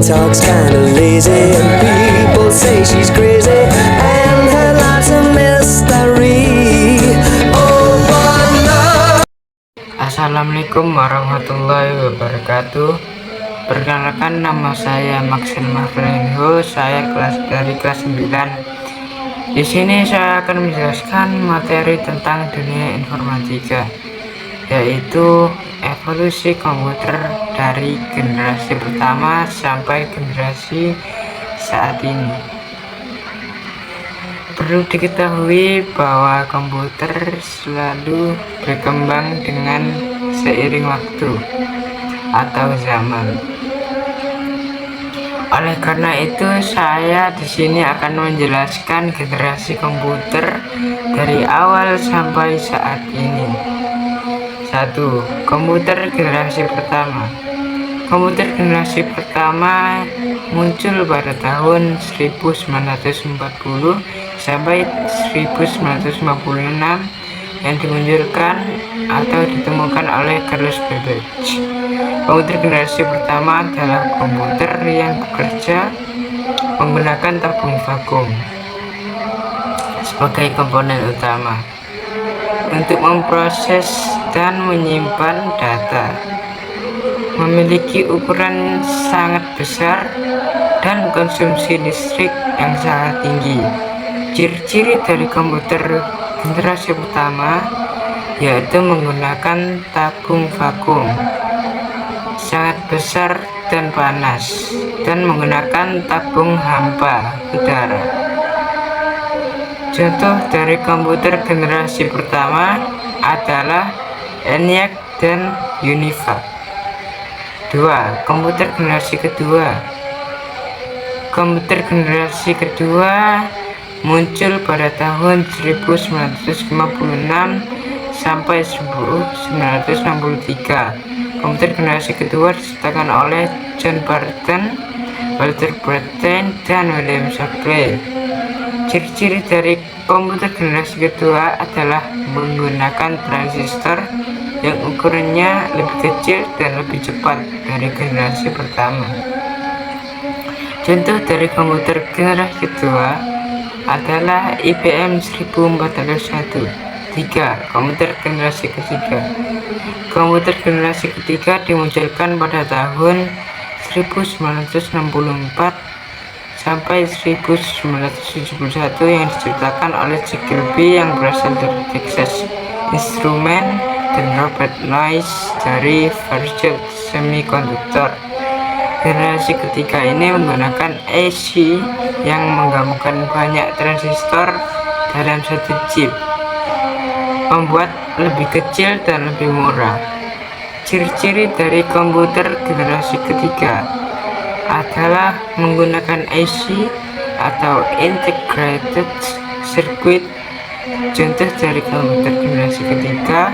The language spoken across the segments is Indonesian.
talks kinda lazy, and people say she's crazy, and her life's a mystery. Oh, but love. Assalamualaikum warahmatullahi wabarakatuh. Perkenalkan, nama saya Maxil Marvelinho. Saya dari kelas 9. Di sini saya akan menjelaskan materi tentang dunia informatika, yaitu evolusi komputer dari generasi pertama sampai generasi saat ini. Perlu diketahui bahwa komputer selalu berkembang dengan seiring waktu atau zaman. Oleh karena itu, saya di sini akan menjelaskan generasi komputer dari awal sampai saat ini. 1. Komputer generasi pertama. Komputer generasi pertama muncul pada tahun 1940 sampai 1956 yang dimunculkan atau ditemukan oleh Carlos Babbage. Komputer generasi pertama adalah komputer yang bekerja menggunakan tabung vakum sebagai komponen utama untuk memproses dan menyimpan data. Memiliki ukuran sangat besar dan konsumsi listrik yang sangat tinggi. Ciri-ciri dari komputer generasi pertama yaitu menggunakan tabung vakum, sangat besar dan panas, dan menggunakan tabung hampa udara. Contoh dari komputer generasi pertama adalah ENIAC dan UNIVAC. 2. Komputer generasi kedua. Komputer generasi kedua muncul pada tahun 1956 sampai 1963. Komputer generasi kedua diciptakan oleh John Barton, Walter Brattain, dan William Shockley. Ciri-ciri dari komputer generasi kedua adalah menggunakan transistor yang ukurannya lebih kecil dan lebih cepat dari generasi pertama. Contoh dari komputer generasi kedua adalah IBM 1401. 3. Komputer generasi ketiga. Komputer generasi ketiga dimunculkan pada tahun 1964 sampai 1971 yang diciptakan oleh Jack Kilby yang berasal dari Texas Instruments dan Robert Noyce dari Fairchild Semiconductor. Generasi ketiga ini menggunakan IC yang menggabungkan banyak transistor dalam satu chip, membuat lebih kecil dan lebih murah. Ciri-ciri dari komputer generasi ketiga adalah menggunakan IC atau Integrated Circuit. Contoh dari komputer generasi ketiga,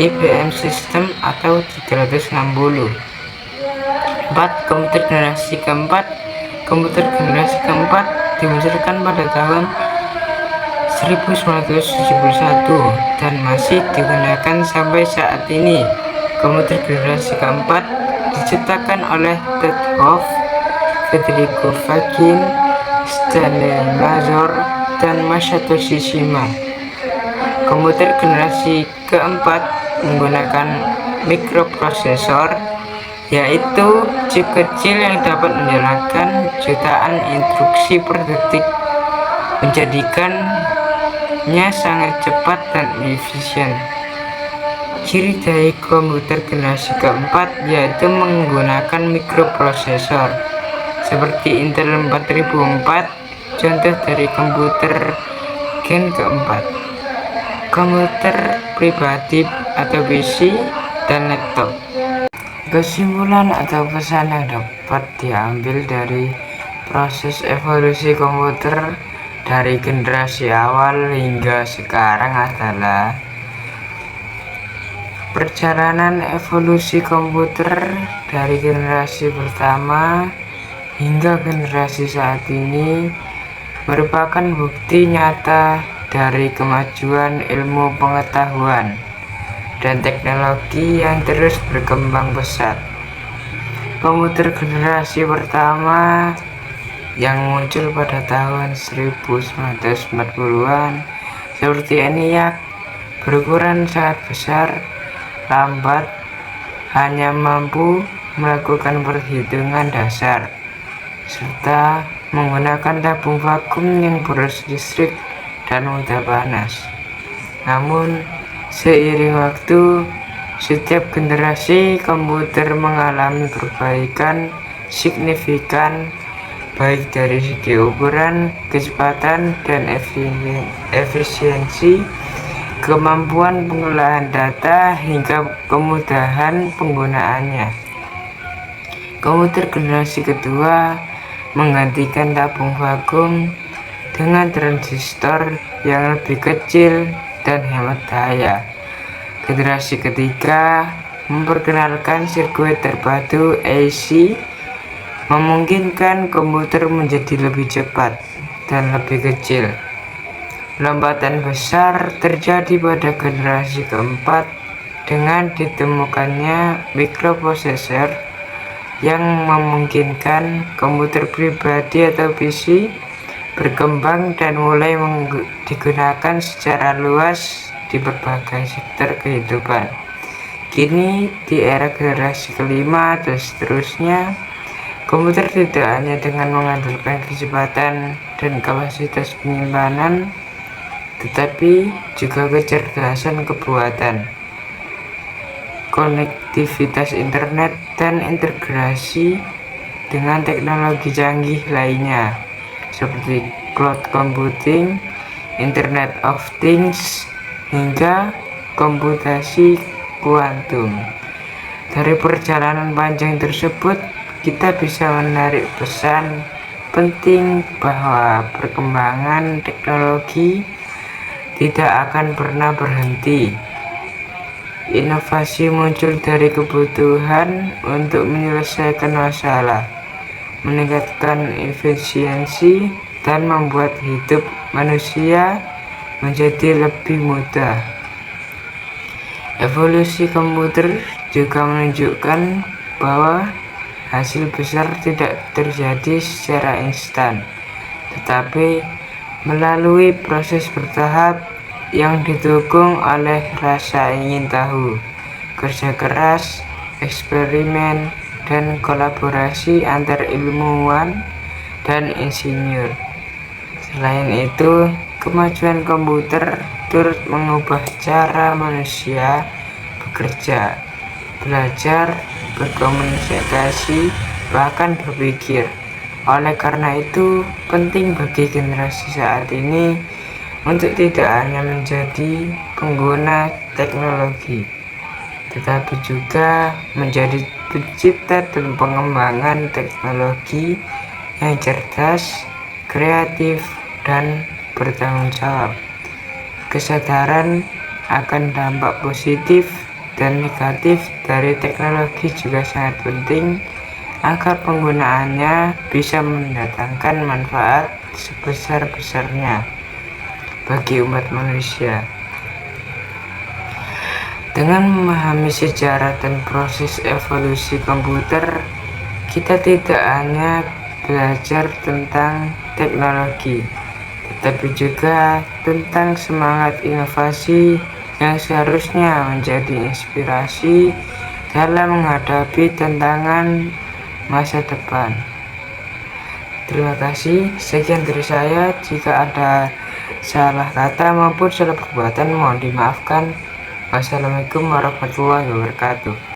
IBM System atau 360. 4. Komputer generasi keempat. Komputer generasi keempat dimunculkan pada tahun 1971 dan masih digunakan sampai saat ini. Komputer generasi keempat diciptakan oleh Ted Hoff, Federico Faggin, Stanley Mazur, dan Masatoshi Shima. Komputer generasi keempat menggunakan mikroprosesor, yaitu chip kecil yang dapat menjalankan jutaan instruksi per detik, menjadikannya sangat cepat dan efisien. Ciri dari komputer generasi keempat yaitu menggunakan mikroprosesor seperti Intel 4004. Contoh dari komputer gen keempat, komputer pribadi atau PC dan laptop. Kesimpulan atau pesan yang dapat diambil dari proses evolusi komputer dari generasi awal hingga sekarang adalah perjalanan evolusi komputer dari generasi pertama hingga generasi saat ini merupakan bukti nyata dari kemajuan ilmu pengetahuan dan teknologi yang terus berkembang pesat. Komputer generasi pertama yang muncul pada tahun 1940-an seperti ENIAC berukuran sangat besar, lambat, hanya mampu melakukan perhitungan dasar, serta menggunakan tabung vakum yang boros listrik dan mudah panas. Namun, seiring waktu, setiap generasi komputer mengalami perbaikan signifikan baik dari segi ukuran, kecepatan, dan efisiensi, kemampuan pengolahan data, hingga kemudahan penggunaannya. Komputer generasi kedua menggantikan tabung vakum dengan transistor yang lebih kecil dan hemat daya. Generasi ketiga memperkenalkan sirkuit terpadu AC, memungkinkan komputer menjadi lebih cepat dan lebih kecil. Lompatan besar terjadi pada generasi keempat dengan ditemukannya mikroprosesor yang memungkinkan komputer pribadi atau PC berkembang dan mulai digunakan secara luas di berbagai sektor kehidupan. Kini di era generasi kelima dan seterusnya, komputer tidak hanya dengan mengandalkan kecepatan dan kapasitas penyimpanan, tetapi juga kecerdasan kebuatan, konektivitas internet, dan integrasi dengan teknologi canggih lainnya seperti cloud computing, Internet of Things, hingga komputasi kuantum. Dari perjalanan panjang tersebut, kita bisa menarik pesan penting bahwa perkembangan teknologi tidak akan pernah berhenti. Inovasi muncul dari kebutuhan untuk menyelesaikan masalah, meningkatkan efisiensi, dan membuat hidup manusia menjadi lebih mudah. Evolusi komputer juga menunjukkan bahwa hasil besar tidak terjadi secara instan, tetapi melalui proses bertahap yang didukung oleh rasa ingin tahu, kerja keras, eksperimen, dan kolaborasi antar ilmuwan dan insinyur. Selain itu, kemajuan komputer turut mengubah cara manusia bekerja, belajar, berkomunikasi, bahkan berpikir. Oleh karena itu, penting bagi generasi saat ini untuk tidak hanya menjadi pengguna teknologi, tetapi juga menjadi pencipta dan pengembangan teknologi yang cerdas, kreatif, dan bertanggung jawab. Kesadaran akan dampak positif dan negatif dari teknologi juga sangat penting agar penggunaannya bisa mendatangkan manfaat sebesar-besarnya bagi umat manusia. Dengan memahami sejarah dan proses evolusi komputer, kita tidak hanya belajar tentang teknologi, tetapi juga tentang semangat inovasi yang seharusnya menjadi inspirasi dalam menghadapi tantangan masa depan. Terima kasih, sekian dari saya. Jika ada salah kata maupun salah perbuatan mohon dimaafkan. Wassalamualaikum warahmatullahi wabarakatuh.